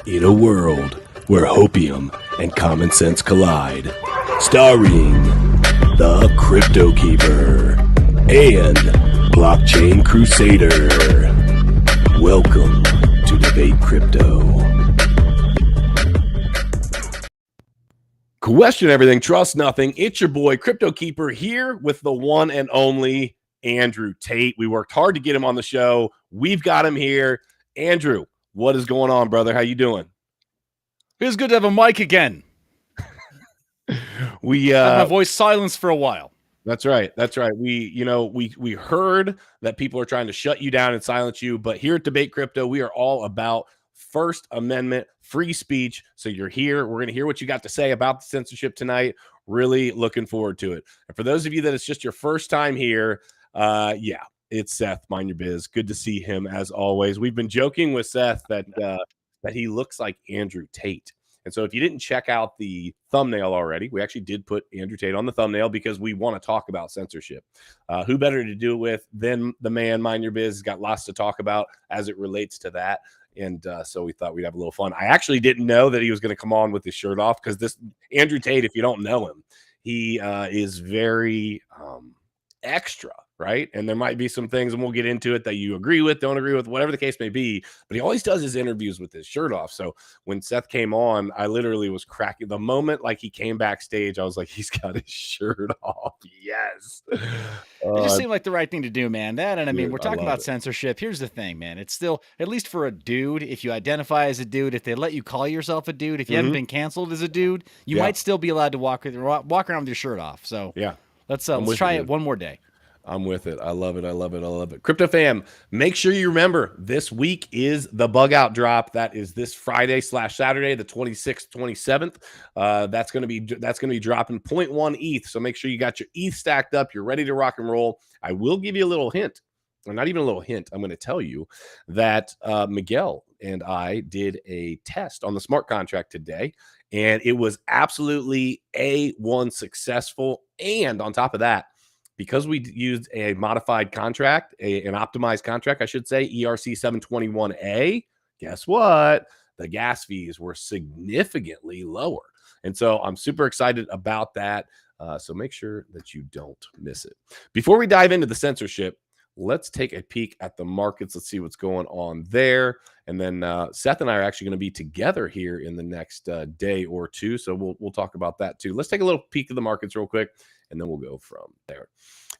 In a world where hopium and common sense collide, starring the CryptoKeeper and BlockchainCrusader. Welcome to Debate Crypto. Question everything, trust nothing. It's your boy CryptoKeeper here with the one and only Andrew Tate. We worked hard to get him on the show. We've got him here. Andrew, what is going on, brother? How you doing? Feels good to have a mic again. We had my voice silenced for a while. That's right. That's right. We heard that people are trying to shut you down and silence you, but here at Debate Crypto, we are all about First Amendment, free speech. So you're here. We're going to hear what you got to say about the censorship tonight. Really looking forward to it. And for those of you that it's just your first time here, it's Seth, MineUrBiz. Good to see him as always. We've been joking with Seth that he looks like Andrew Tate. And so if you didn't check out the thumbnail already, we actually did put Andrew Tate on the thumbnail because we want to talk about censorship. Who better to do it with than the man, MineUrBiz? He's got lots to talk about as it relates to that. And so we thought we'd have a little fun. I actually didn't know that he was going to come on with his shirt off because this Andrew Tate, if you don't know him, he is very extra, right? And there might be some things, and we'll get into it, that you agree with, don't agree with, whatever the case may be. But he always does his interviews with his shirt off. So when Seth came on, I literally was cracking. The moment like he came backstage, I was like, he's got his shirt off. Yes. It just seemed like the right thing to do, man. That, and I mean, we're talking about censorship. Here's the thing, man. It's still, at least for a dude, if you identify as a dude, if they let you call yourself a dude, if you haven't been canceled as a dude, you might still be allowed to walk around with your shirt off. So yeah, let's try it one more day. I'm with it. I love it. I love it. I love it. Crypto fam, make sure you remember this week is the bug out drop. That is this Friday/Saturday, the 26th, 27th. That's going to be dropping 0.1 ETH. So make sure you got your ETH stacked up. You're ready to rock and roll. I will give you a little hint, or not even a little hint. I'm going to tell you that Miguel and I did a test on the smart contract today, and it was absolutely A1 successful. And on top of that, because we used a modified contract, an optimized contract, I should say, ERC 721A, guess what? The gas fees were significantly lower. And so I'm super excited about that. So make sure that you don't miss it. Before we dive into the censorship, let's take a peek at the markets. Let's see what's going on there. And then Seth and I are actually going to be together here in the next day or two. So we'll talk about that too. Let's take a little peek at the markets real quick, and then we'll go from there.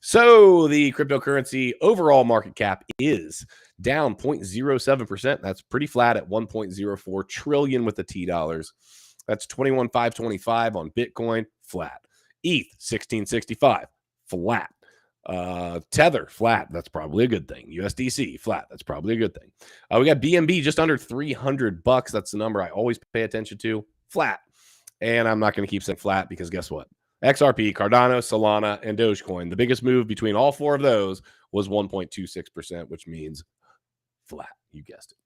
So the cryptocurrency overall market cap is down 0.07%. That's pretty flat at 1.04 trillion with the T dollars. That's 21,525 on Bitcoin, flat. ETH 1665, flat. Tether flat, that's probably a good thing. USDC flat, that's probably a good thing. We got BNB just under $300. That's the number I always pay attention to, flat. And I'm not going to keep saying flat because guess what? XRP, Cardano, Solana, and Dogecoin. The biggest move between all four of those was 1.26%, which means flat. You guessed it.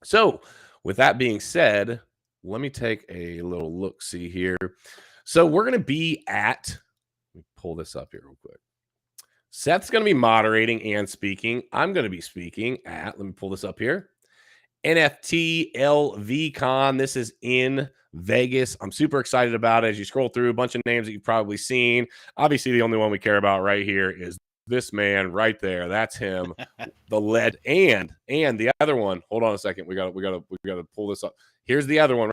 So with that being said, let me take a little look-see here. So we're going to be at, let me pull this up here real quick. Seth's going to be moderating and speaking. I'm going to be speaking at, let me pull this up here, NFTLV Con. This is in Vegas. I'm super excited about it. As you scroll through, a bunch of names that you've probably seen. Obviously, the only one we care about right here is this man right there. That's him, the lead. And the other one. Hold on a second. We got to pull this up. Here's the other one.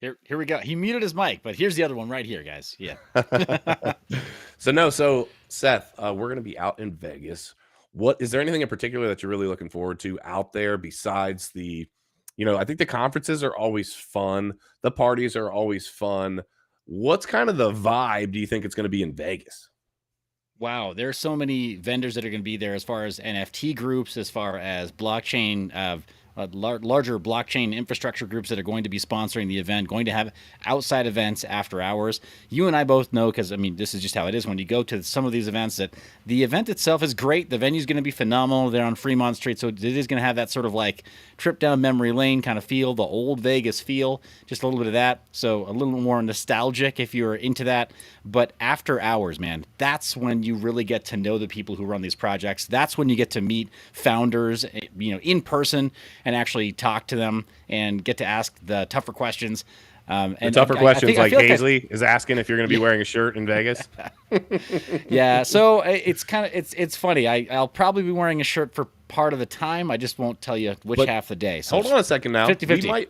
Here we go. He muted his mic, but here's the other one right here, guys. Yeah. So Seth, we're going to be out in Vegas. What is there anything in particular that you're really looking forward to out there besides the, I think the conferences are always fun. The parties are always fun. What's kind of the vibe do you think it's going to be in Vegas? Wow, there's so many vendors that are going to be there, as far as NFT groups, as far as blockchain, larger blockchain infrastructure groups that are going to be sponsoring the event, going to have outside events after hours. You and I both know, because I mean, this is just how it is when you go to some of these events, that the event itself is great. The venue's going to be phenomenal. They're on Fremont Street, so it is going to have that sort of like trip down memory lane kind of feel, the old Vegas feel, just a little bit of that. So a little more nostalgic if you're into that. But after hours, man, that's when you really get to know the people who run these projects. That's when you get to meet founders, in person. and actually talk to them and get to ask the tougher questions. And the tougher questions, like Hazley is asking if you're going to be wearing a shirt in Vegas. Yeah, so it's kind of it's funny. I'll probably be wearing a shirt for part of the time. I just won't tell you which half the day. So hold on a second now. 50-50.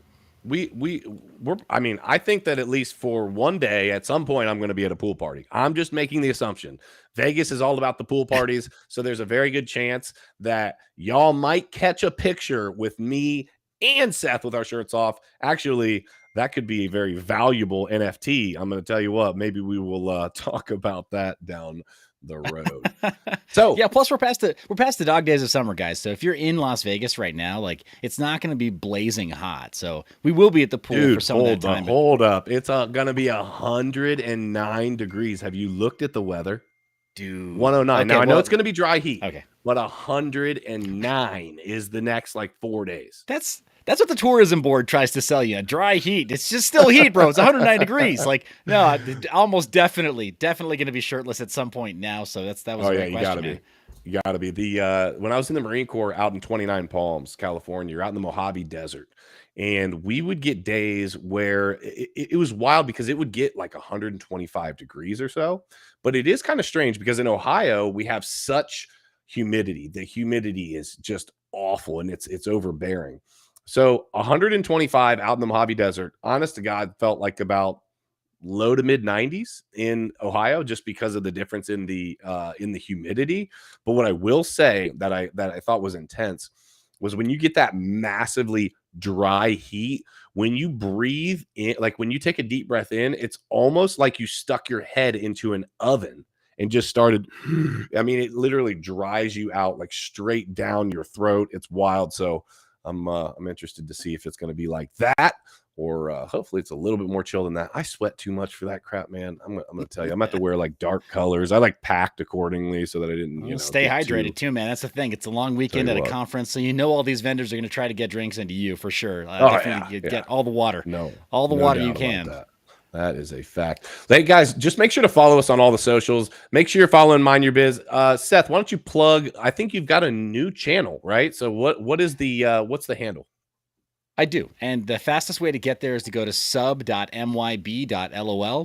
I mean, I think that at least for one day at some point I'm going to be at a pool party. I'm just making the assumption. Vegas is all about the pool parties, so there's a very good chance that y'all might catch a picture with me and Seth with our shirts off. Actually, that could be a very valuable NFT. I'm going to tell you what, maybe we will talk about that down the road. So yeah, plus we're past the dog days of summer, guys. So if you're in Las Vegas right now, like it's not going to be blazing hot. So we will be at the pool for some of that time. Hold up. It's going to be 109 degrees. Have you looked at the weather? Dude. 109. Okay, now I know it's going to be dry heat. Okay. But 109 is the next like 4 days. That's what the tourism board tries to sell you. Dry heat. It's just still heat, bro. It's 109 degrees. Like, no, almost definitely going to be shirtless at some point now. So that was a great question, man. You gotta be. The when I was in the Marine Corps out in 29 Palms, California, you're out in the Mojave Desert, and we would get days where it was wild because it would get like 125 degrees or so. But it is kind of strange because in Ohio we have such humidity. The humidity is just awful and it's overbearing. So 125 out in the Mojave Desert, honest to God, felt like about low to mid 90s in Ohio, just because of the difference in the humidity. But what I will say that I thought was intense was when you get that massively dry heat, when you breathe in, like when you take a deep breath in, it's almost like you stuck your head into an oven and just started. I mean, it literally dries you out like straight down your throat. It's wild. So I'm interested to see if it's going to be like that, or hopefully it's a little bit more chill than that. I sweat too much for that crap, man. I'm going to tell you, I'm going to have to wear like dark colors. I like packed accordingly so that I didn't, stay hydrated too, man. That's the thing. It's a long weekend at a conference, so all these vendors are going to try to get drinks into you for sure. Get all the water. All the water you can. That is a fact. Hey, guys, just make sure to follow us on all the socials. Make sure you're following MineUrBiz. Seth, why don't you plug? I think you've got a new channel, right? So what is the what's the handle? I do. And the fastest way to get there is to go to sub.myb.lol.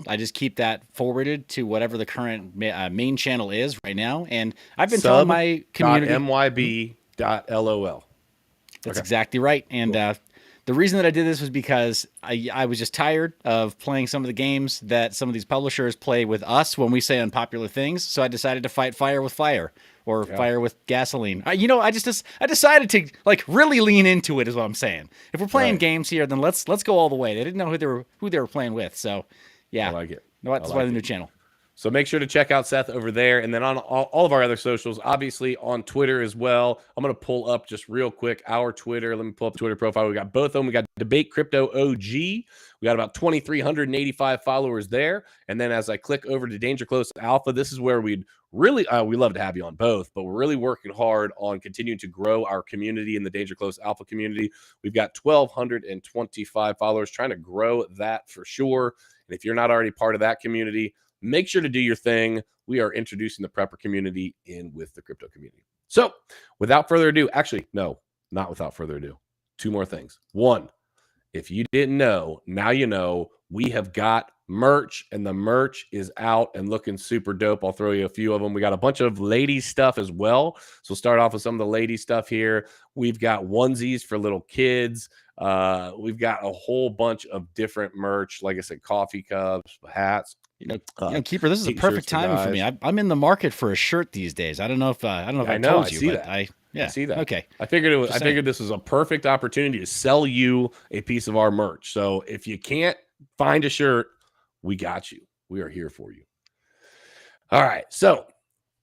I just keep that forwarded to whatever the current main channel is right now. And I've been telling my community. myb.lol. That's exactly right. And the reason that I did this was because I was just tired of playing some of the games that some of these publishers play with us when we say unpopular things. So I decided to fight fire with fire, or fire with gasoline. I decided to like really lean into it, is what I'm saying. If we're playing games here, then let's go all the way. They didn't know who they were playing with. So yeah, I like it. That's why the new channel. So make sure to check out Seth over there. And then on all of our other socials, obviously on Twitter as well. I'm going to pull up just real quick our Twitter. Let me pull up Twitter profile. We got both of them. We got Debate Crypto OG. We got about 2,385 followers there. And then as I click over to Danger Close Alpha, this is where we'd really, we love to have you on both, but we're really working hard on continuing to grow our community in the Danger Close Alpha community. We've got 1,225 followers, trying to grow that for sure. And if you're not already part of that community, make sure to do your thing. We are introducing the prepper community in with the crypto community. So without further ado, actually, no, not without further ado. Two more things. One, if you didn't know, now you know, we have got merch, and the merch is out and looking super dope. I'll throw you a few of them. We got a bunch of ladies stuff as well. So we'll start off with some of the ladies stuff here. We've got onesies for little kids. We've got a whole bunch of different merch. Like I said, coffee cups, hats. Keeper, this is a perfect timing for me. I'm in the market for a shirt these days. I don't know if I told you, but I see that. Okay. I figured this was a perfect opportunity to sell you a piece of our merch. So if you can't find a shirt, we got you. We are here for you. All right. So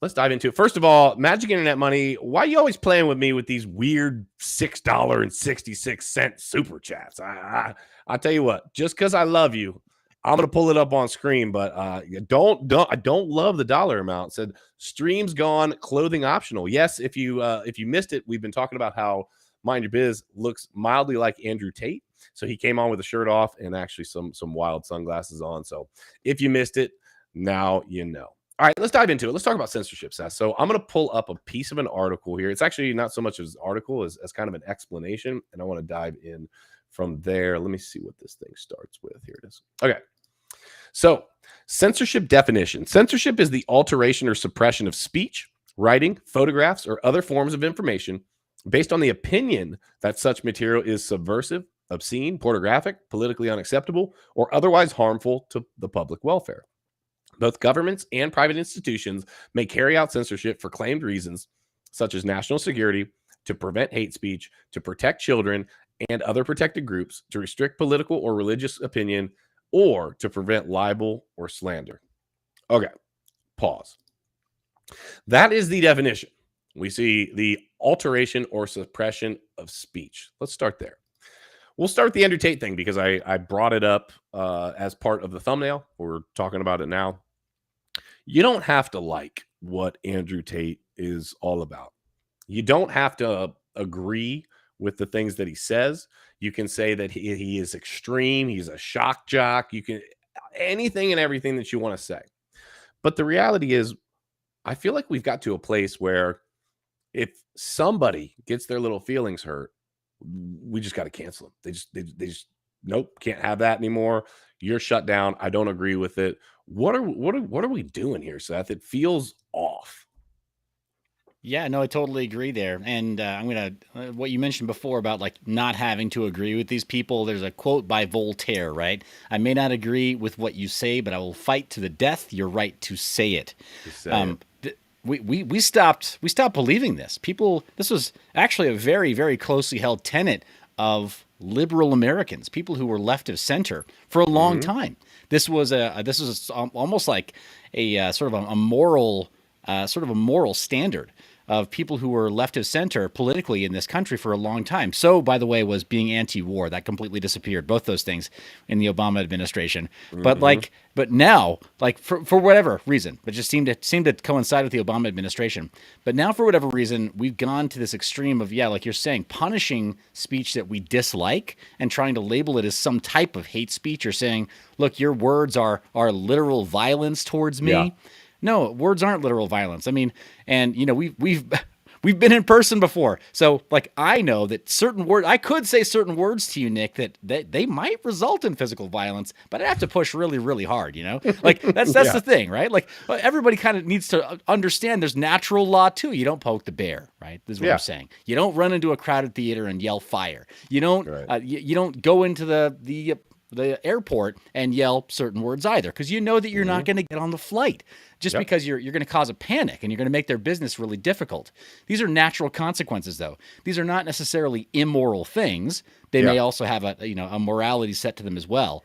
let's dive into it. First of all, Magic Internet Money, why are you always playing with me with these weird $6.66 super chats? I'll tell you what, just because I love you, I'm going to pull it up on screen, but I don't love the dollar amount. It said streams gone, clothing optional. Yes, if you missed it, we've been talking about how MineUrBiz looks mildly like Andrew Tate. So he came on with a shirt off and actually some wild sunglasses on. So if you missed it, now you know. All right, let's dive into it. Let's talk about censorship, Seth. So I'm going to pull up a piece of an article here. It's actually not so much as an article as kind of an explanation, and I want to dive in from there. Let me see what this thing starts with. Here it is. Okay. So censorship definition. Censorship is the alteration or suppression of speech, writing, photographs, or other forms of information based on the opinion that such material is subversive, obscene, pornographic, politically unacceptable, or otherwise harmful to the public welfare. Both governments and private institutions may carry out censorship for claimed reasons, such as national security, to prevent hate speech, to protect children and other protected groups, to restrict political or religious opinion, or to prevent libel or slander. Okay, pause. That is the definition. We see the alteration or suppression of speech. Let's start there. We'll start with the Andrew Tate thing because I brought it up as part of the thumbnail. We're talking about it now. You don't have to like what Andrew Tate is all about. You don't have to agree with the things that he says. You can say that he is extreme. He's a shock jock. You can anything and everything that you want to say. But the reality is, I feel like we've got to a place where if somebody gets their little feelings hurt, we just got to cancel them. They just nope, can't have that anymore. You're shut down. I don't agree with it. What are we doing here, Seth? It feels off. Yeah, no, I totally agree there. And I'm going to, what you mentioned before about like not having to agree with these people. There's a quote by Voltaire, right? I may not agree with what you say, but I will fight to the death your right to say it. We stopped believing this. This was actually a very, very closely held tenet of liberal Americans, people who were left of center for a long time. This was almost like a sort of a moral standard of people who were left of center politically in this country for a long time. So, by the way, was being anti-war. That completely disappeared. Both those things in the Obama administration. But now, like for whatever reason, it just seemed to coincide with the Obama administration. But now, for whatever reason, we've gone to this extreme of, like you're saying, punishing speech that we dislike and trying to label it as some type of hate speech, or saying, look, your words are literal violence towards me. Yeah. No, words aren't literal violence. I mean, and we've been in person before, so like I know that certain words, I could say certain words to you, Nick, that they might result in physical violence, but I'd have to push really, really hard. Like that's the thing, right? Like everybody kind of needs to understand there's natural law too. You don't poke the bear, right? This is what I'm saying. You don't run into a crowded theater and yell fire. You don't you don't go into the airport and yell certain words either, because you know that you're not going to get on the flight just because you're going to cause a panic and you're going to make their business really difficult. These are natural consequences, though. These are not necessarily immoral things. They may also have a morality set to them as well.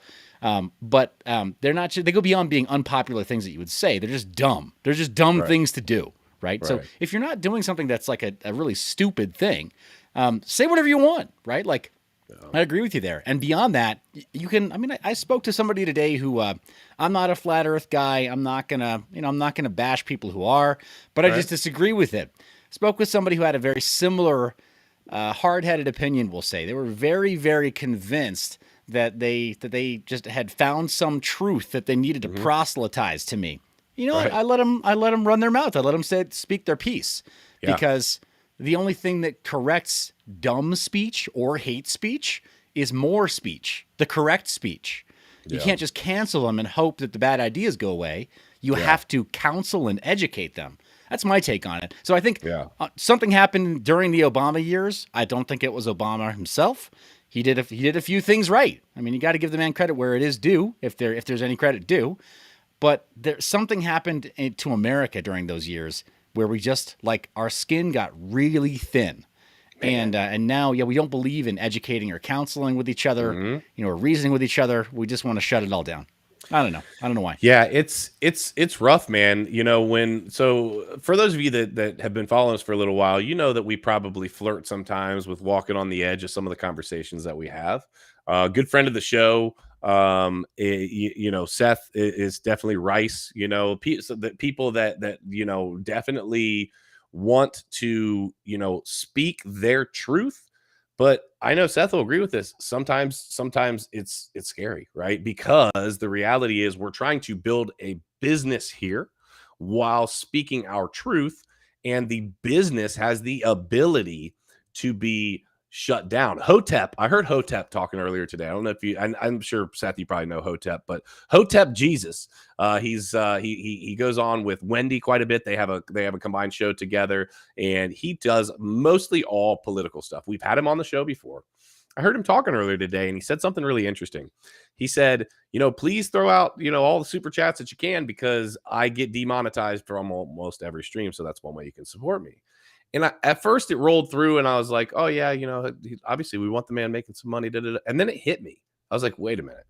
But they're not. They go beyond being unpopular things that you would say. They're just dumb. They're just dumb things to do. Right. So if you're not doing something that's like a really stupid thing, say whatever you want. Right. Like, I agree with you there. And beyond that, you can, I spoke to somebody today who, I'm not a flat earth guy. I'm not gonna bash people who are, but I just disagree with it. Spoke with somebody who had a very similar, hard-headed opinion, we'll say. They were very, very convinced that they just had found some truth that they needed to proselytize to me. I let them run their mouth. I let them speak their piece, because the only thing that corrects dumb speech or hate speech is more speech, the correct speech. You can't just cancel them and hope that the bad ideas go away. You have to counsel and educate them. That's my take on it. So I think something happened during the Obama years. I don't think it was Obama himself. He did a few things right. I mean, you got to give the man credit where it is due, if there's any credit due. But something happened to America during those years where we just, like, our skin got really thin. And now, we don't believe in educating or counseling with each other, or reasoning with each other. We just want to shut it all down. I don't know why. Yeah, it's rough, man. So for those of you that have been following us for a little while, you know that we probably flirt sometimes with walking on the edge of some of the conversations that we have. Good friend of the show, Seth is definitely Rice. The people that definitely want to speak their truth. But I know Seth will agree with this. Sometimes it's scary, right? Because the reality is we're trying to build a business here. while speaking our truth, and the business has the ability to be shut down. Hotep, I heard Hotep talking earlier today. I don't know if you, I'm sure Seth, you probably know Hotep, but Hotep Jesus, he goes on with Wendy quite a bit. They have a combined show together, and he does mostly all political stuff. We've had him on the show before. I heard him talking earlier today, and he said something really interesting. He said, please throw out, all the super chats that you can, because I get demonetized from almost every stream. So that's one way you can support me. And at first it rolled through, and I was like, oh yeah, obviously we want the man making some money. And then it hit me. I was like, wait a minute.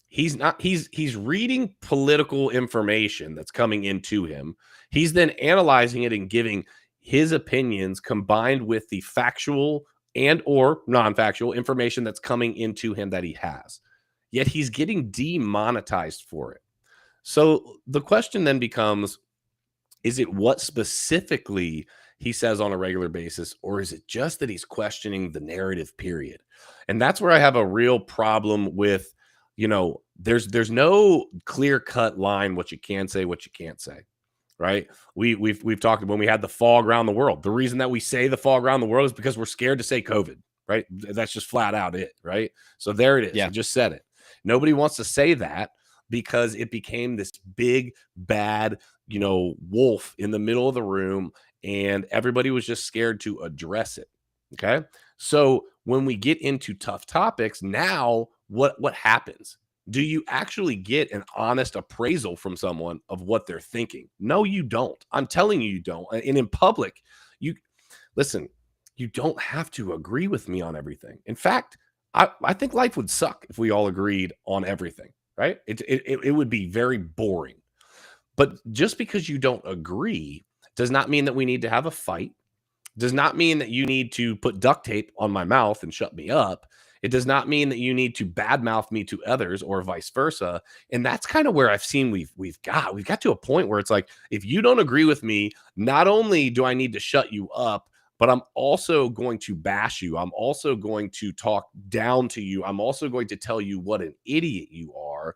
He's reading political information that's coming into him. He's then analyzing it and giving his opinions combined with the factual and or non-factual information that's coming into him that he has. Yet he's getting demonetized for it. So the question then becomes, is it what specifically he says on a regular basis, or is it just that he's questioning the narrative, period? And that's where I have a real problem with, there's no clear-cut line what you can say, what you can't say. Right. We've talked when we had the fog around the world. The reason that we say the fog around the world is because we're scared to say COVID. Right. That's just flat out it. Right. So there it is. Yeah. I just said it. Nobody wants to say that because it became this big, bad, wolf in the middle of the room, and everybody was just scared to address it. Okay. So when we get into tough topics, now what happens? Do you actually get an honest appraisal from someone of what they're thinking? No, you don't. I'm telling you, you don't. And in public, you don't have to agree with me on everything. In fact, I think life would suck if we all agreed on everything, right? It would be very boring. But just because you don't agree does not mean that we need to have a fight. Does not mean that you need to put duct tape on my mouth and shut me up. It does not mean that you need to badmouth me to others or vice versa. And that's kind of where I've seen we've got to a point where it's like, if you don't agree with me, not only do I need to shut you up, but I'm also going to bash you. I'm also going to talk down to you. I'm also going to tell you what an idiot you are.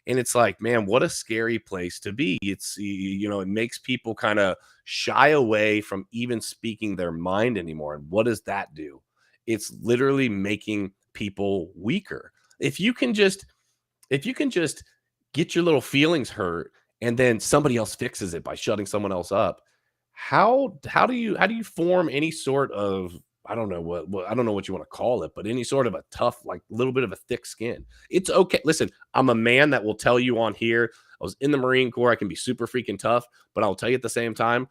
And it's like, man, what a scary place to be. It's, it makes people kind of shy away from even speaking their mind anymore. And what does that do? It's literally making people weaker. If you can just get your little feelings hurt and then somebody else fixes it by shutting someone else up, how do you form any sort of, I don't know what you want to call it, but any sort of a tough, like little bit of a thick skin? It's okay. Listen, I'm a man that will tell you on here, I was in the Marine Corps. I can be super freaking tough, but I'll tell you at the same time,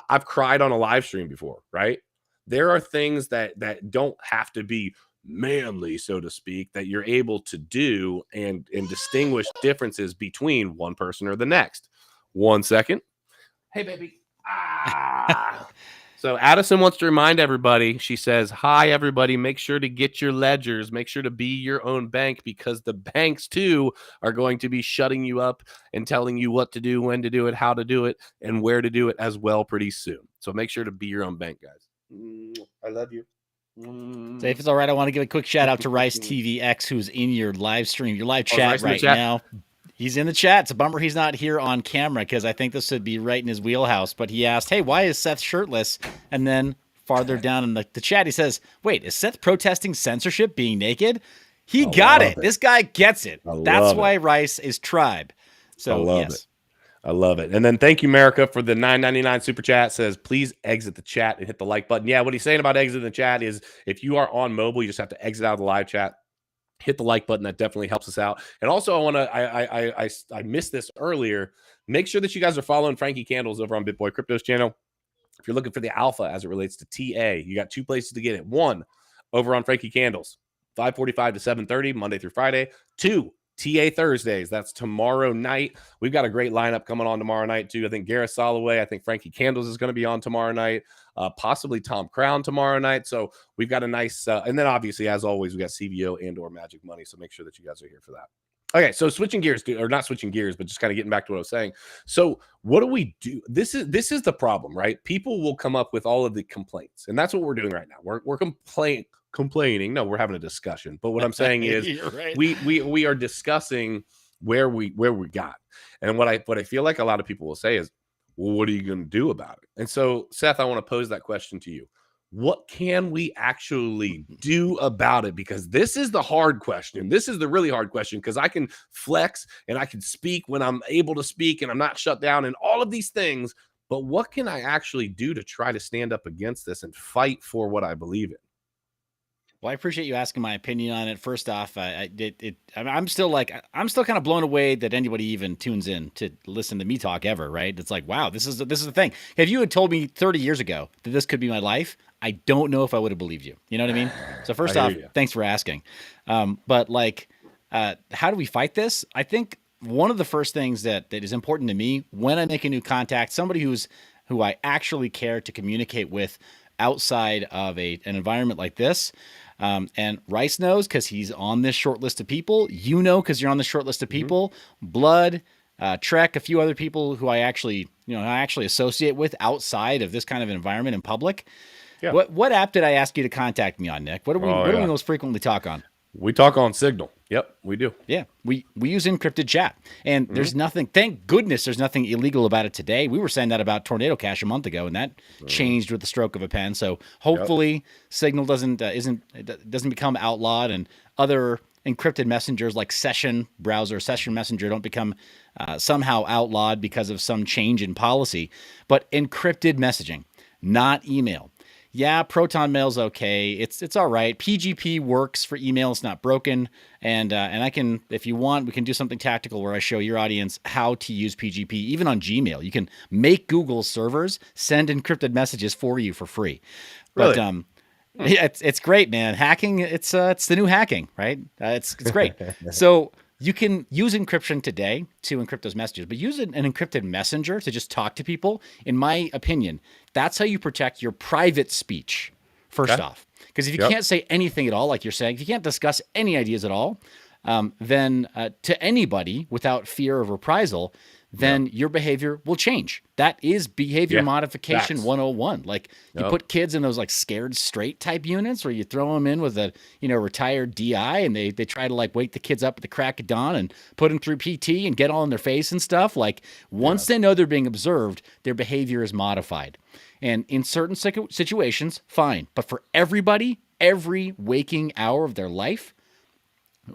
I've cried on a live stream before, right? There are things that don't have to be manly, so to speak, that you're able to do and distinguish differences between one person or the next. 1 second. Hey, baby. So Addison wants to remind everybody, she says, hi, everybody, make sure to get your ledgers. Make sure to be your own bank, because the banks, too, are going to be shutting you up and telling you what to do, when to do it, how to do it, and where to do it as well pretty soon. So make sure to be your own bank, guys. I love you. So if it's all right, I want to give a quick shout out to RiceTVX, who's in your live stream, your live chat right now. He's in the chat. It's a bummer he's not here on camera, because I think this would be right in his wheelhouse. But he asked, hey, why is Seth shirtless? And then farther down in the chat, he says, wait, is Seth protesting censorship, being naked? He got it. This guy gets it. That's why Rice is tribe. So yes. I love it. And then thank you, America, for the $9.99 super chat. Says, please exit the chat and hit the like button. Yeah, what he's saying about exiting the chat is if you are on mobile, you just have to exit out of the live chat, hit the like button. That definitely helps us out. And also, I missed this earlier. Make sure that you guys are following Frankie Candles over on BitBoy Crypto's channel. If you're looking for the alpha as it relates to TA, you got two places to get it. One, over on Frankie Candles, 5:45 to 7:30, Monday through Friday. Two, TA Thursdays. That's tomorrow night. We've got a great lineup coming on tomorrow night, too. I think Gareth Soloway, I think Frankie Candles is going to be on tomorrow night, possibly Tom Crown tomorrow night. So we've got a nice, and then obviously, as always, we got CVO and or Magic Money. So make sure that you guys are here for that. Okay, so switching gears, or not switching gears, but just kind of getting back to what I was saying. So what do we do? This is the problem, right? People will come up with all of the complaints, and that's what we're doing right now. We're complaining. No, we're having a discussion. But what I'm saying is right. we are discussing where we got. And what I feel like a lot of people will say is, well, what are you going to do about it? And so, Seth, I want to pose that question to you. What can we actually do about it? Because this is the hard question. This is the really hard question, because I can flex and I can speak when I'm able to speak and I'm not shut down and all of these things. But what can I actually do to try to stand up against this and fight for what I believe in? Well, I appreciate you asking my opinion on it. First off, I'm still kind of blown away that anybody even tunes in to listen to me talk ever. Right? It's like, wow, this is the thing. If you had told me 30 years ago that this could be my life, I don't know if I would have believed you. You know what I mean? So first off, thanks for asking. But like, how do we fight this? I think one of the first things that is important to me when I make a new contact, somebody who I actually care to communicate with outside of an environment like this. And Rice knows because he's on this short list of people. You know because you're on the short list of people. Blood, Trek, a few other people who I actually associate with outside of this kind of environment in public. Yeah. What app did I ask you to contact me on, Nick? What do we most frequently talk on? We talk on Signal. Yep, we do. Yeah, we use encrypted chat, and there's nothing. Thank goodness, there's nothing illegal about it today. We were saying that about Tornado Cash a month ago, and that changed with the stroke of a pen. So hopefully, Signal doesn't become outlawed, and other encrypted messengers like Session Messenger don't become somehow outlawed because of some change in policy. But encrypted messaging, not email. Yeah, Proton Mail's okay. It's all right. PGP works for email. It's not broken. And I can, if you want, we can do something tactical where I show your audience how to use PGP, even on Gmail. You can make Google servers send encrypted messages for you for free. Really? But yeah, it's great, man. Hacking, it's the new hacking, right? It's great. So you can use encryption today to encrypt those messages, but use an encrypted messenger to just talk to people. In my opinion, that's how you protect your private speech, first off. Because if you can't say anything at all, like you're saying, if you can't discuss any ideas at all, then to anybody without fear of reprisal, then your behavior will change. That is behavior modification 101. Like you put kids in those like scared straight type units where you throw them in with a retired DI and they try to like wake the kids up at the crack of dawn and put them through PT and get all in their face and stuff. Like once they know they're being observed, their behavior is modified. And in certain situations, fine. But for everybody, every waking hour of their life,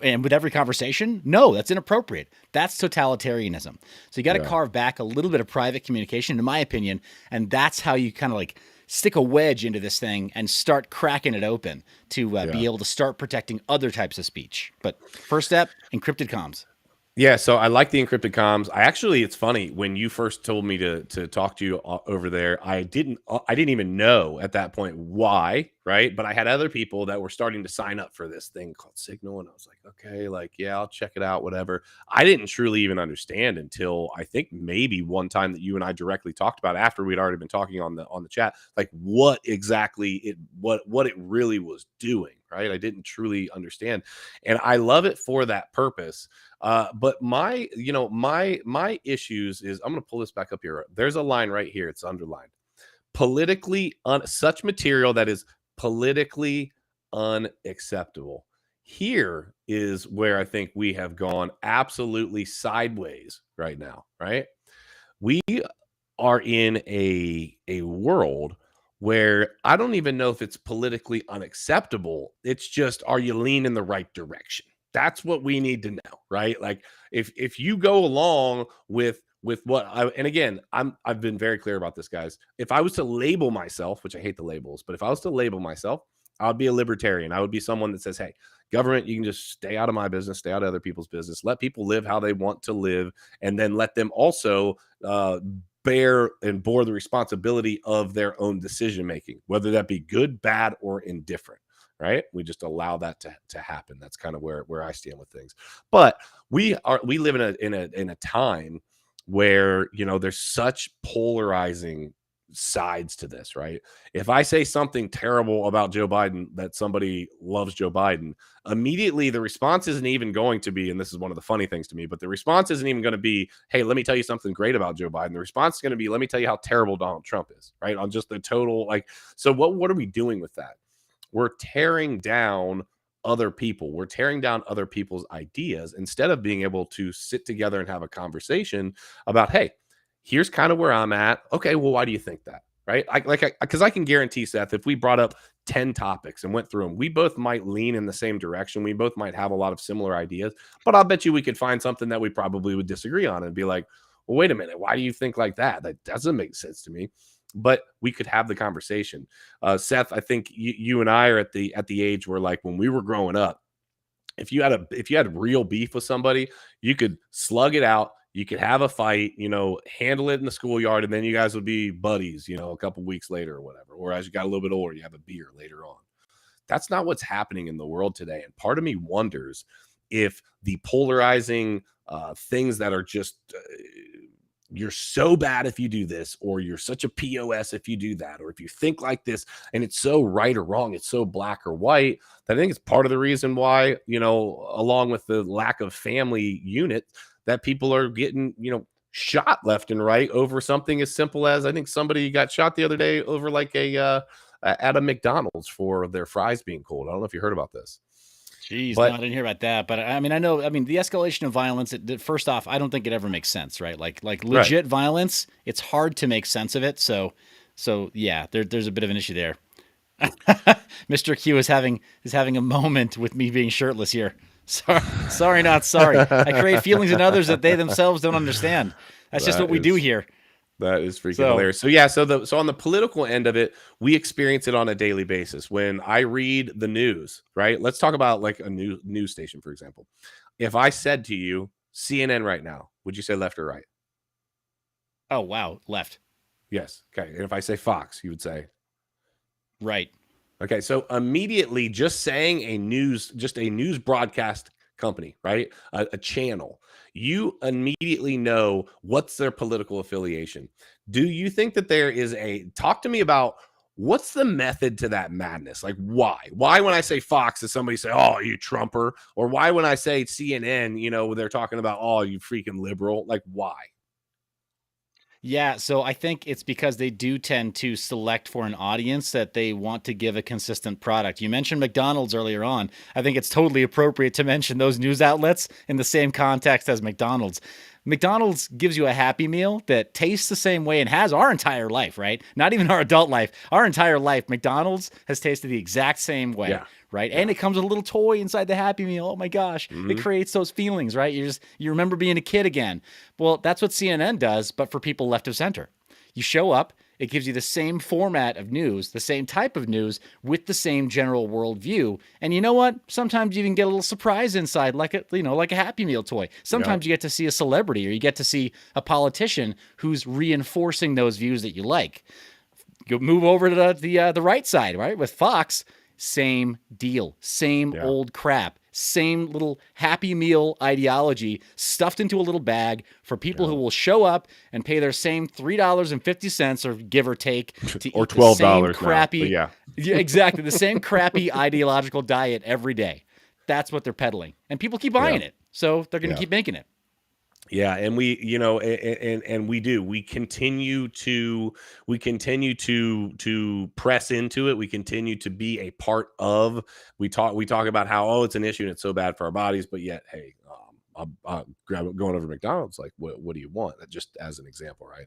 and with every conversation, no, that's inappropriate. That's totalitarianism. So you got to carve back a little bit of private communication, in my opinion, and that's how you kind of like stick a wedge into this thing and start cracking it open to be able to start protecting other types of speech. But first step, encrypted comms. Yeah, so I like the encrypted comms. It's funny, when you first told me to talk to you over there, I didn't even know at that point why, right? But I had other people that were starting to sign up for this thing called Signal, and I was like, okay, like, yeah, I'll check it out, whatever. I didn't truly even understand until I think maybe one time that you and I directly talked about after we'd already been talking on the chat, like what exactly what it really was doing, right? I didn't truly understand, and I love it for that purpose. But my issues is, I'm going to pull this back up here. There's a line right here. It's underlined. Such material that is politically unacceptable. Here is where I think we have gone absolutely sideways right now, right? We are in a world where I don't even know if it's politically unacceptable. It's just, are you leaning the right direction? That's what we need to know, right? Like if you go along with and again, I've been very clear about this, guys. If I was to label myself, which I hate the labels, but if I was to label myself, I would be a libertarian. I would be someone that says, hey, government, you can just stay out of my business, stay out of other people's business, let people live how they want to live, and then let them also bear and bore the responsibility of their own decision making, whether that be good, bad, or indifferent. Right? We just allow that to happen. That's kind of where I stand with things. But we live in a time where, there's such polarizing sides to this, right? If I say something terrible about Joe Biden, that somebody loves Joe Biden, immediately the response isn't even going to be, and this is one of the funny things to me, but the response isn't even going to be, hey, let me tell you something great about Joe Biden. The response is going to be, let me tell you how terrible Donald Trump is, right? On just the total, so what are we doing with that? We're tearing down other people. We're tearing down other people's ideas instead of being able to sit together and have a conversation about, hey, Here's kind of where I'm at. Okay, well, why do you think that? Right? Because I can guarantee, Seth, if we brought up 10 topics and went through them, we both might lean in the same direction. We both might have a lot of similar ideas, but I'll bet you we could find something that we probably would disagree on and be like, well, wait a minute, why do you think like that? That doesn't make sense to me. But we could have the conversation. Seth, I think you and I are at the age where, like, when we were growing up, if you had real beef with somebody, you could slug it out. You could have a fight, handle it in the schoolyard, and then you guys would be buddies, a couple weeks later or whatever. Or as you got a little bit older, you have a beer later on. That's not what's happening in the world today. And part of me wonders if the polarizing things that are just you're so bad if you do this, or you're such a POS if you do that, or if you think like this, and it's so right or wrong, it's so black or white, that I think it's part of the reason why, along with the lack of family unit, that people are getting, shot left and right over something as simple as, I think somebody got shot the other day over like at a McDonald's for their fries being cold. I don't know if you heard about this. Jeez, no, I didn't hear about that. But I mean, the escalation of violence, first off, I don't think it ever makes sense, right? Like legit violence, it's hard to make sense of it. So yeah, there's a bit of an issue there. Mr. Q is having a moment with me being shirtless here. Sorry, not sorry. I create feelings in others that they themselves don't understand. That's just what we do here. That is freaking hilarious. So yeah, so on the political end of it, we experience it on a daily basis. When I read the news, right? Let's talk about like a news station, for example. If I said to you CNN right now, would you say left or right? Oh wow, left. Yes. Okay. And if I say Fox, you would say right. Okay. So immediately, just saying a news broadcast company, right? A channel, you immediately know what's their political affiliation. Do you think that there is talk to me about what's the method to that madness? Like why when I say Fox, does somebody say, oh, you Trumper? Or why when I say CNN, they're talking about, oh, you freaking liberal? Like why? Yeah, so I think it's because they do tend to select for an audience that they want to give a consistent product. You mentioned McDonald's earlier on. I think it's totally appropriate to mention those news outlets in the same context as McDonald's. McDonald's gives you a Happy Meal that tastes the same way and has our entire life, right? Not even our adult life. Our entire life, McDonald's has tasted the exact same way. Yeah. Right. Yeah. And it comes with a little toy inside the Happy Meal. Oh my gosh. Mm-hmm. It creates those feelings, right? You remember being a kid again. Well, that's what CNN does, but for people left of center. You show up, it gives you the same format of news, the same type of news with the same general worldview. And you know what? Sometimes you even get a little surprise inside, like a Happy Meal toy. Sometimes you get to see a celebrity, or you get to see a politician who's reinforcing those views that you like. You move over to the right side, right? With Fox. Same deal, same old crap, same little Happy Meal ideology stuffed into a little bag for people who will show up and pay their same $3.50 or give or take to or eat $12 the same crappy, now, exactly the same crappy ideological diet every day. That's what they're peddling, and people keep buying it, so they're going to keep making it. Yeah, and we, we continue to press into it. We continue to be a part of. We talk about how it's an issue and it's so bad for our bodies, but yet, hey, I'm going over to McDonald's. Like, what do you want? Just as an example, right?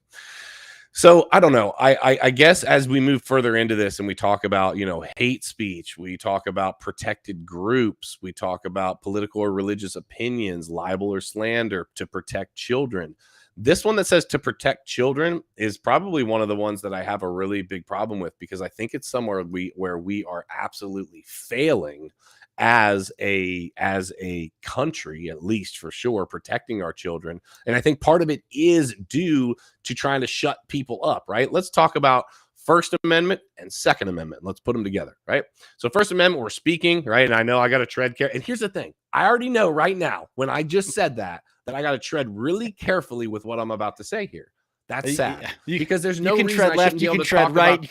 So I don't know. I guess as we move further into this and we talk about, hate speech, we talk about protected groups, we talk about political or religious opinions, libel or slander to protect children. This one that says to protect children is probably one of the ones that I have a really big problem with, because I think it's somewhere where we are absolutely failing as a country, at least for sure, protecting our children. And I think part of it is due to trying to shut people up, right? Let's talk about First Amendment and Second Amendment. Let's put them together, right? So First Amendment, we're speaking, right? And I know I got to tread care. And here's the thing. I already know right now, when I just said that I got to tread really carefully with what I'm about to say here. That's sad, because there's no reason tread left, you can tread right.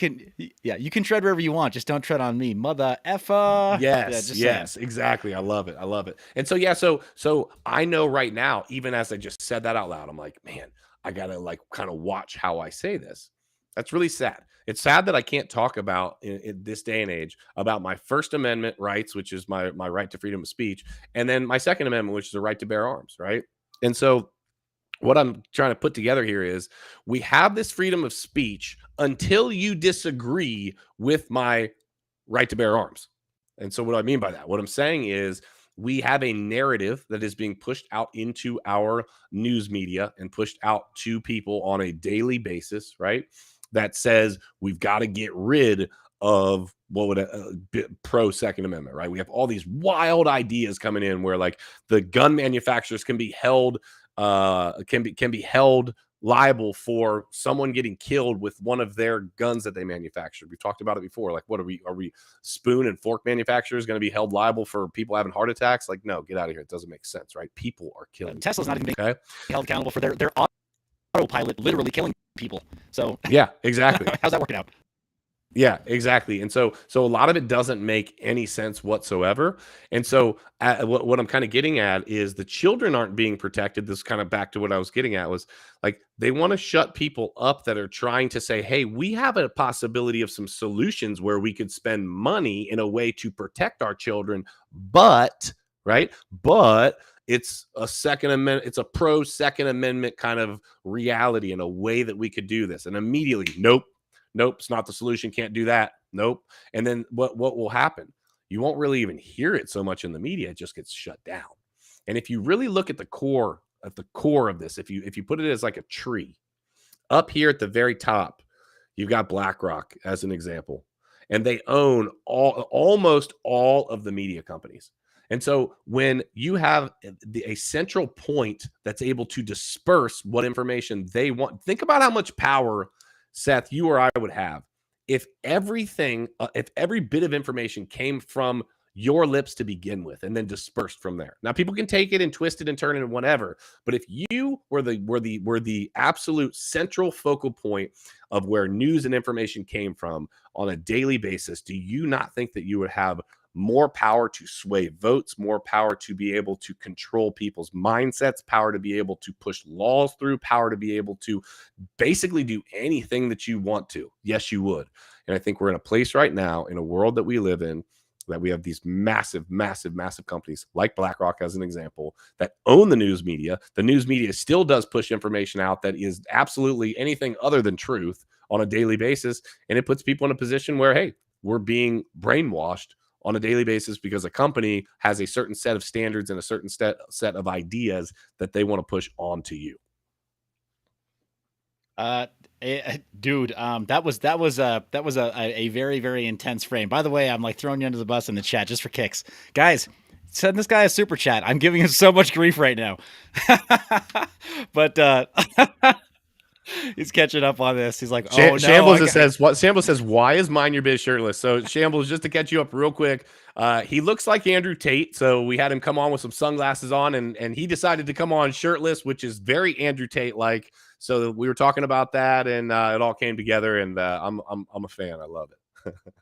You can tread wherever you want. Just don't tread on me, mother effer. Yes, exactly. I love it. And so so I know right now, even as I just said that out loud, I'm like, man, I gotta kind of watch how I say this. That's really sad. It's sad that I can't talk about in this day and age about my First Amendment rights, which is my right to freedom of speech, and then my Second Amendment, which is the right to bear arms, right? And so what I'm trying to put together here is we have this freedom of speech until you disagree with my right to bear arms. And so what do I mean by that? What I'm saying is we have a narrative that is being pushed out into our news media and pushed out to people on a daily basis, right? That says we've got to get rid of what would a pro Second Amendment, right? We have all these wild ideas coming in where like the gun manufacturers can be held can be held liable for someone getting killed with one of their guns that they manufactured. We've talked about it before. Like, what are we spoon and fork manufacturers going to be held liable for people having heart attacks? Like, no, get out of here. It doesn't make sense, right? People are killing. Tesla's not even being held accountable for their autopilot literally killing people. So yeah, exactly. How's that working out? Yeah, exactly. And so a lot of it doesn't make any sense whatsoever. And so what I'm kind of getting at is the children aren't being protected. This is kind of back to what I was getting at was like, they want to shut people up that are trying to say, hey, we have a possibility of some solutions where we could spend money in a way to protect our children. But it's a Second Amendment, it's a pro Second Amendment kind of reality in a way that we could do this. And immediately, nope, it's not the solution. Can't do that. Nope. And then what will happen? You won't really even hear it so much in the media. It just gets shut down. And if you really look at the core of this, if you put it as like a tree, up here at the very top, you've got BlackRock as an example, and they own almost all of the media companies. And so when you have a central point that's able to disperse what information they want, think about how much power, Seth, you or I would have if every bit of information came from your lips to begin with and then dispersed from there. Now, people can take it and twist it and turn it and whatever, but if you were the absolute central focal point of where news and information came from on a daily basis, do you not think that you would have more power to sway votes, more power to be able to control people's mindsets, power to be able to push laws through, power to be able to basically do anything that you want to? Yes, you would. And I think we're in a place right now in a world that we live in that we have these massive companies like BlackRock as an example that own the news media. The news media still does push information out that is absolutely anything other than truth on a daily basis. And it puts people in a position where, hey, we're being brainwashed on a daily basis because a company has a certain set of standards and a certain set of ideas that they want to push onto you. Dude, that was a very, very intense frame. By the way, I'm like throwing you under the bus in the chat just for kicks. Guys, send this guy a super chat. I'm giving him so much grief right now. But he's catching up on this. He's like, oh, no. Shambles says, why is MineUrBiz shirtless? So Shambles, just to catch you up real quick, he looks like Andrew Tate. So we had him come on with some sunglasses on, and he decided to come on shirtless, which is very Andrew Tate-like. So we were talking about that, and it all came together, and I'm a fan. I love it.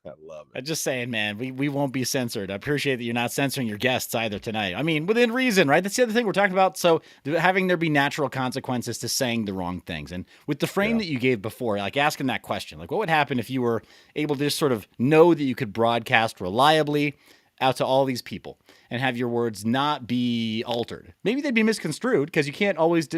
I love it. I'm just saying, man, we won't be censored. I appreciate that you're not censoring your guests either tonight. I mean, within reason, right? That's the other thing we're talking about. So having there be natural consequences to saying the wrong things. And with the frame that you gave before, like asking that question, like what would happen if you were able to just sort of know that you could broadcast reliably out to all these people and have your words not be altered? Maybe they'd be misconstrued because you can't always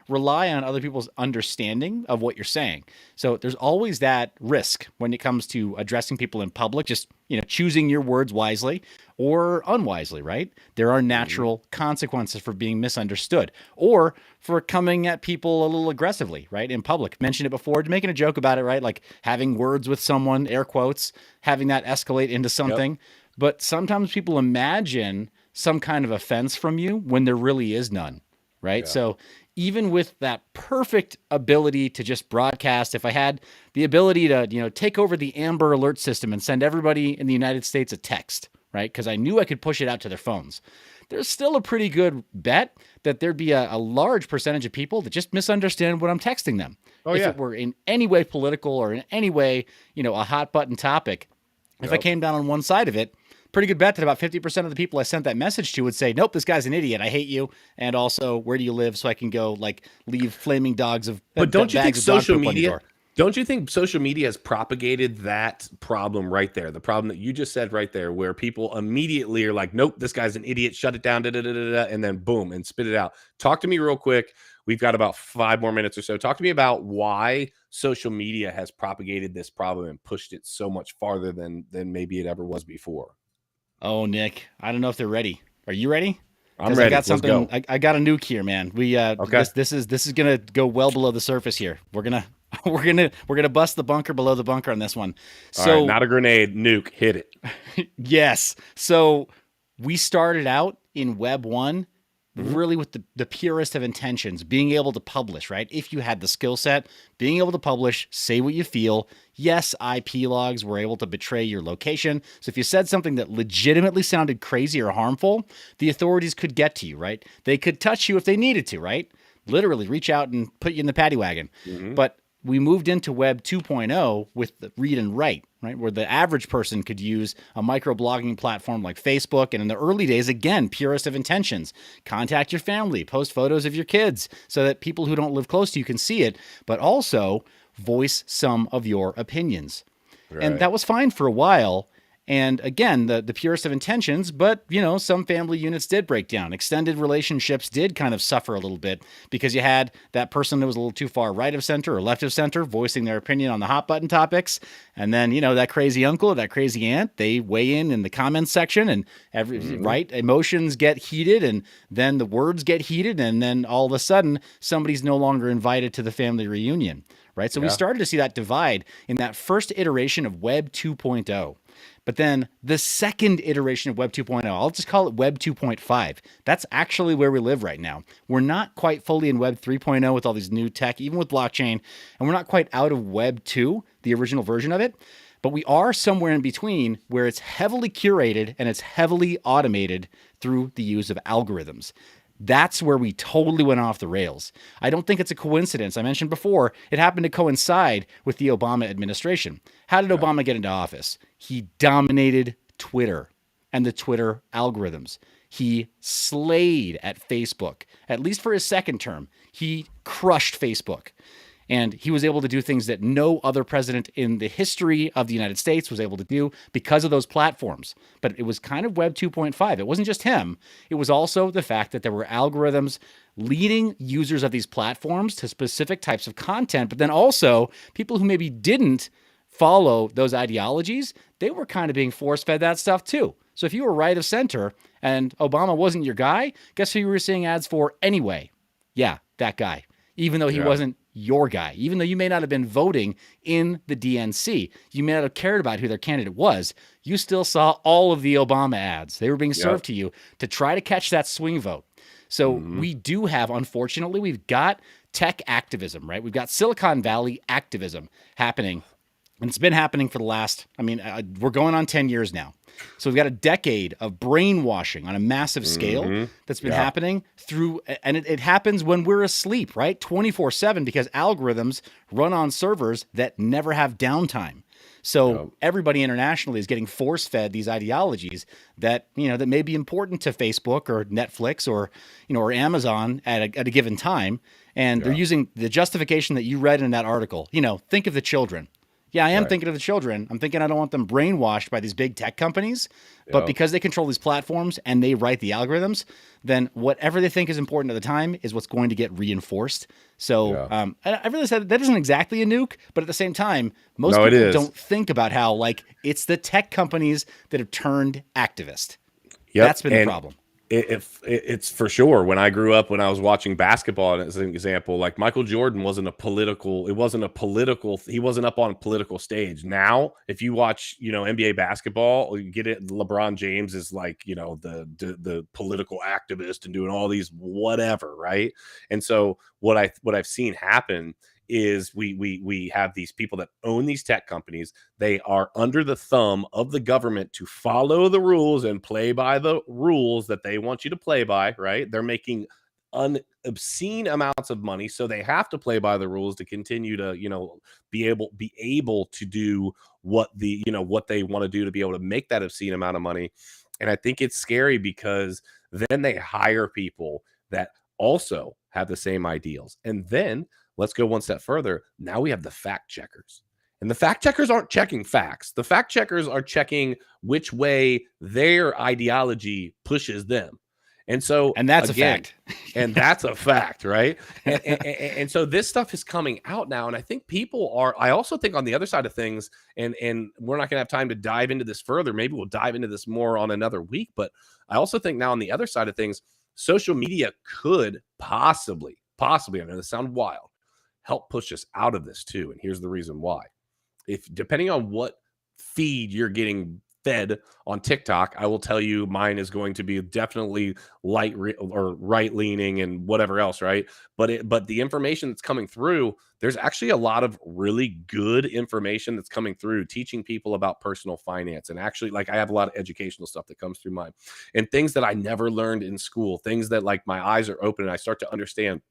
rely on other people's understanding of what you're saying. So there's always that risk when it comes to addressing people in public, just, choosing your words wisely or unwisely, right? There are natural consequences for being misunderstood or for coming at people a little aggressively, right? In public. Mentioned it before, making a joke about it, right? Like having words with someone, air quotes, having that escalate into something. Yep. But sometimes people imagine some kind of offense from you when there really is none, right? Yeah. So even with that perfect ability to just broadcast, if I had the ability to, take over the Amber Alert system and send everybody in the United States a text, right? Because I knew I could push it out to their phones. There's still a pretty good bet that there'd be a large percentage of people that just misunderstand what I'm texting them. If it were in any way political or in any way, a hot button topic, if I came down on one side of it, pretty good bet that about 50% of the people I sent that message to would say, nope, this guy's an idiot. I hate you. And also, where do you live? So I can go leave flaming dogs of But don't you think social media, Don't you think social media has propagated that problem right there? The problem that you just said right there, where people immediately are like, nope, this guy's an idiot, shut it down, da, da, da, da, da, and then boom, and spit it out. Talk to me real quick. We've got about 5 more minutes or so. Talk to me about why social media has propagated this problem and pushed it so much farther than maybe it ever was before. Oh, Nick, I don't know if they're ready. Are you ready? I'm ready. I got something. Let's go. I got a nuke here, man. We Okay. this is gonna go well below the surface here. We're gonna we're gonna bust the bunker below the bunker on this one. All So right, not a grenade, nuke, hit it. yes. So we started out in Web 1 really with the purest of intentions, being able to publish, right? If you had the skill set, being able to publish, say what you feel. Yes, IP logs were able to betray your location. So if you said something that legitimately sounded crazy or harmful, the authorities could get to you, right? They could touch you if they needed to, right? Literally reach out and put you in the paddy wagon. But we moved into Web 2.0 with the read and write, right? Where the average person could use a microblogging platform like Facebook. And in the early days, again, purest of intentions, contact your family, post photos of your kids so that people who don't live close to you can see it, but also voice some of your opinions. Right. And that was fine for a while. And again, the purest of intentions, but some family units did break down. Extended relationships did kind of suffer a little bit because you had that person that was a little too far right of center or left of center voicing their opinion on the hot button topics. And then, that crazy uncle or that crazy aunt, they weigh in the comments section and right, emotions get heated and then the words get heated. And then all of a sudden somebody's no longer invited to the family reunion, right? So we started to see that divide in that first iteration of Web 2.0. But then the second iteration of Web 2.0, I'll just call it Web 2.5. That's actually where we live right now. We're not quite fully in Web 3.0 with all these new tech, even with blockchain, and we're not quite out of Web 2, the original version of it. But we are somewhere in between where it's heavily curated and it's heavily automated through the use of algorithms. That's where we totally went off the rails. I don't think it's a coincidence. I mentioned before, it happened to coincide with the Obama administration. How did Obama get into office? He dominated Twitter and the Twitter algorithms. He slayed at Facebook, at least for his second term. He crushed Facebook. And he was able to do things that no other president in the history of the United States was able to do because of those platforms. But it was kind of Web 2.5. It wasn't just him. It was also the fact that there were algorithms leading users of these platforms to specific types of content, but then also people who maybe didn't follow those ideologies, they were kind of being force-fed that stuff too. So if you were right of center and Obama wasn't your guy, guess who you were seeing ads for anyway? Yeah, that guy. Even though he wasn't your guy, even though you may not have been voting in the DNC, you may not have cared about who their candidate was, you still saw all of the Obama ads. They were being served to you to try to catch that swing vote. So we do have, unfortunately, we've got tech activism, right? We've got Silicon Valley activism happening. And it's been happening for the last, we're going on 10 years now. So we've got a decade of brainwashing on a massive scale that's been happening through, and it happens when we're asleep, right? 24/7 because algorithms run on servers that never have downtime. So everybody internationally is getting force-fed these ideologies that, that may be important to Facebook or Netflix or, or Amazon at a given time. And they're using the justification that you read in that article. Think of the children. Yeah, I am thinking of the children. I'm thinking I don't want them brainwashed by these big tech companies. But because they control these platforms and they write the algorithms, then whatever they think is important at the time is what's going to get reinforced. So I realize that isn't exactly a nuke, but at the same time, most people don't think about how it's the tech companies that have turned activist. That's been the problem. It's for sure. When I grew up, when I was watching basketball, as an example, like Michael Jordan he wasn't up on a political stage. Now, if you watch, NBA basketball, you get it. LeBron James is the political activist and doing all these whatever, right? And so what I've seen happen is we have these people that own these tech companies. They are under the thumb of the government to follow the rules and play by the rules that they want you to play by, right? They're making obscene amounts of money, so they have to play by the rules to continue to, be able to do what what they want to do to be able to make that obscene amount of money. And I think it's scary because then they hire people that also have the same ideals. And then let's go one step further. Now we have the fact checkers. And the fact checkers aren't checking facts. The fact checkers are checking which way their ideology pushes them. And so, and that's again, a fact. And that's a fact, right? And so this stuff is coming out now. And I think people are, I also think on the other side of things, and we're not going to have time to dive into this further. Maybe we'll dive into this more on another week. But I also think now on the other side of things, social media could possibly, I know this sounds wild, help push us out of this too. And here's the reason why. If depending on what feed you're getting fed on TikTok, I will tell you mine is going to be definitely right leaning and whatever else, right? But the information that's coming through, there's actually a lot of really good information that's coming through, teaching people about personal finance. And actually, like, I have a lot of educational stuff that comes through mine, and things that I never learned in school, things that, like, my eyes are open and I start to understand.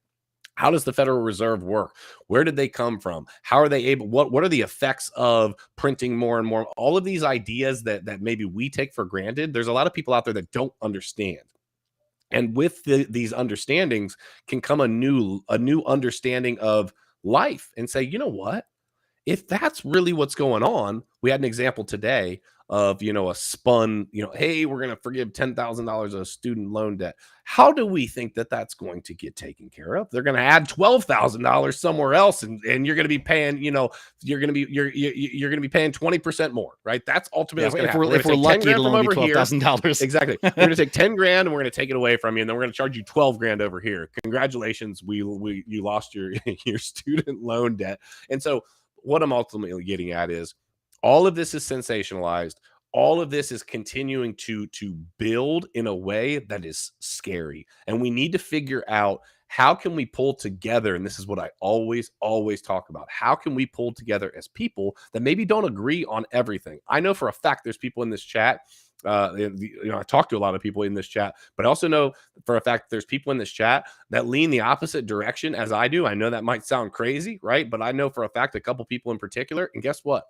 How does the Federal Reserve work? Where did they come from? How are they able? What are the effects of printing more and more? All of these ideas that maybe we take for granted. There's a lot of people out there that don't understand. And with these understandings can come a new understanding of life, and say, you know what? If that's really what's going on, we had an example today of, a spun, hey, we're going to forgive $10,000 of student loan debt. How do we think that that's going to get taken care of? They're going to add $12,000 somewhere else, and you're going to be paying, you're going to be paying 20% more, right? That's ultimately what's going to happen. If we're lucky, it'll only be $12,000. Exactly. We're going to take 10 grand and we're going to take it away from you, and then we're going to charge you 12 grand over here. Congratulations, you lost your student loan debt. And so what I'm ultimately getting at is all of this is sensationalized. All of this is continuing to build in a way that is scary. And we need to figure out, how can we pull together? And this is what I always talk about. How can we pull together as people that maybe don't agree on everything? I know for a fact there's people in this chat. I talk to a lot of people in this chat, but I also know for a fact there's people in this chat that lean the opposite direction as I do. I know that might sound crazy, right? But I know for a fact a couple people in particular, and guess what?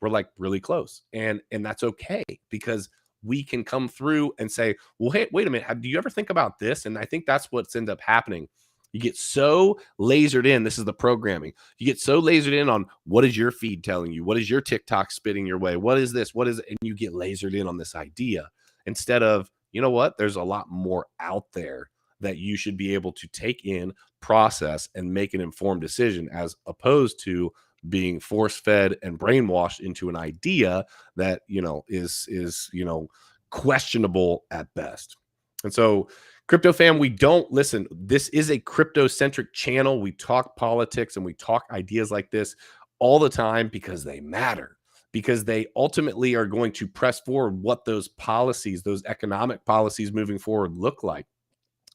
We're like really close, and that's okay, because we can come through and say, well, hey, wait a minute, do you ever think about this? And I think that's what's ended up happening. You get so lasered in. This is the programming. You get so lasered in on what is your feed telling you? What is your TikTok spitting your way? What is this? What is it? And you get lasered in on this idea instead of, you know what? There's a lot more out there that you should be able to take in, process, and make an informed decision, as opposed to being force-fed and brainwashed into an idea that, is questionable at best. And so, Crypto fam, we don't listen. This is a crypto-centric channel. We talk politics and we talk ideas like this all the time because they matter, because they ultimately are going to press forward what those policies, those economic policies moving forward look like.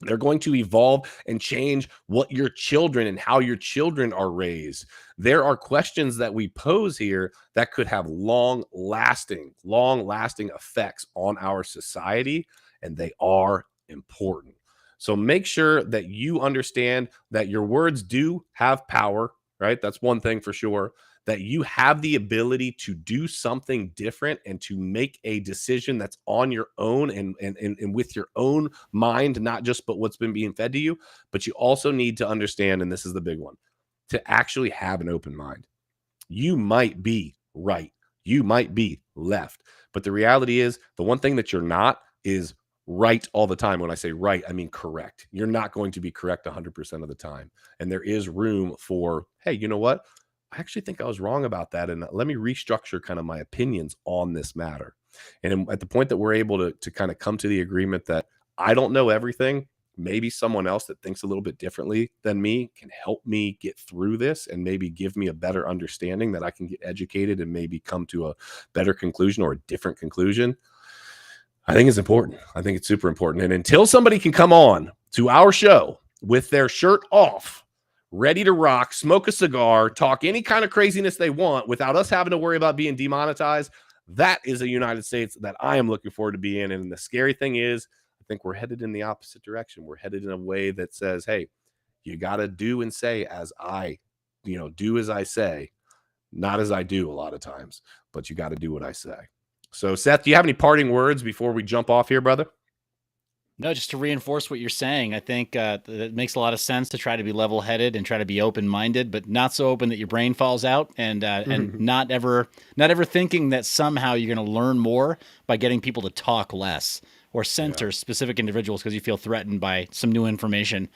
They're going to evolve and change what your children and how your children are raised. There are questions that we pose here that could have long-lasting effects on our society, and they are important. So make sure that you understand that your words do have power, right? That's one thing for sure. That you have the ability to do something different and to make a decision that's on your own and with your own mind, not just but what's been being fed to you. But you also need to understand, and this is the big one, to actually have an open mind. You might be right. You might be left. But the reality is, the one thing that you're not is right all the time. When I say right, I mean correct. You're not going to be correct 100% of the time. And there is room for, hey, you know what? I actually think I was wrong about that, and let me restructure kind of my opinions on this matter. And at the point that we're able to kind of come to the agreement that I don't know everything, maybe someone else that thinks a little bit differently than me can help me get through this and maybe give me a better understanding, that I can get educated and maybe come to a better conclusion or a different conclusion, I think it's important. I think it's super important. And until somebody can come on to our show with their shirt off, ready to rock, smoke a cigar, talk any kind of craziness they want without us having to worry about being demonetized, that is a United States that I am looking forward to be in. And the scary thing is, I think we're headed in the opposite direction. We're headed in a way that says, hey, you got to do and say as I, do as I say, not as I do a lot of times, but you got to do what I say. So, Seth, do you have any parting words before we jump off here, brother? No, just to reinforce what you're saying, I think it makes a lot of sense to try to be level-headed and try to be open-minded, but not so open that your brain falls out, and not ever thinking that somehow you're going to learn more by getting people to talk less or censor specific individuals because you feel threatened by some new information.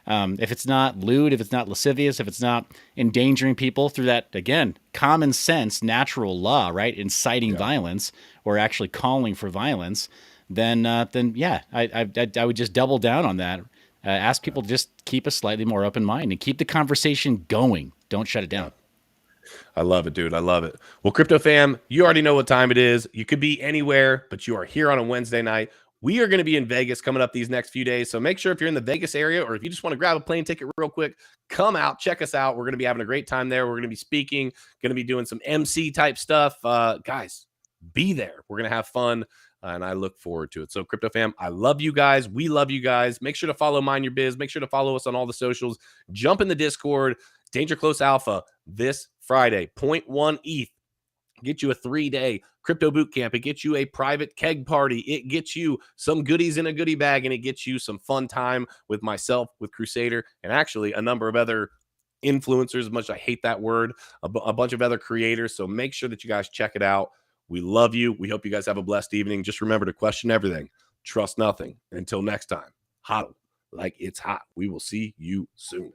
If it's not lewd, if it's not lascivious, if it's not endangering people through that, again, common sense, natural law, right, inciting violence or actually calling for violence, then yeah, I would just double down on that. Ask people to just keep a slightly more open mind and keep the conversation going. Don't shut it down. I love it, dude. I love it. Well, Crypto Fam, you already know what time it is. You could be anywhere, but you are here on a Wednesday night. We are going to be in Vegas coming up these next few days. So make sure if you're in the Vegas area or if you just want to grab a plane ticket real quick, come out, check us out. We're going to be having a great time there. We're going to be speaking, going to be doing some MC type stuff. Guys, be there. We're going to have fun. And I look forward to it. So Crypto Fam, I love you guys. We love you guys. Make sure to follow MineUrBiz. Make sure to follow us on all the socials. Jump in the Discord. Danger Close Alpha this Friday. 0.1 ETH. Get you a 3-day crypto boot camp. It gets you a private keg party. It gets you some goodies in a goodie bag. And it gets you some fun time with myself, with Crusader, and actually a number of other influencers, as much as I hate that word, a bunch of other creators. So make sure that you guys check it out. We love you. We hope you guys have a blessed evening. Just remember to question everything. Trust nothing. Until next time, hodl like it's hot. We will see you soon.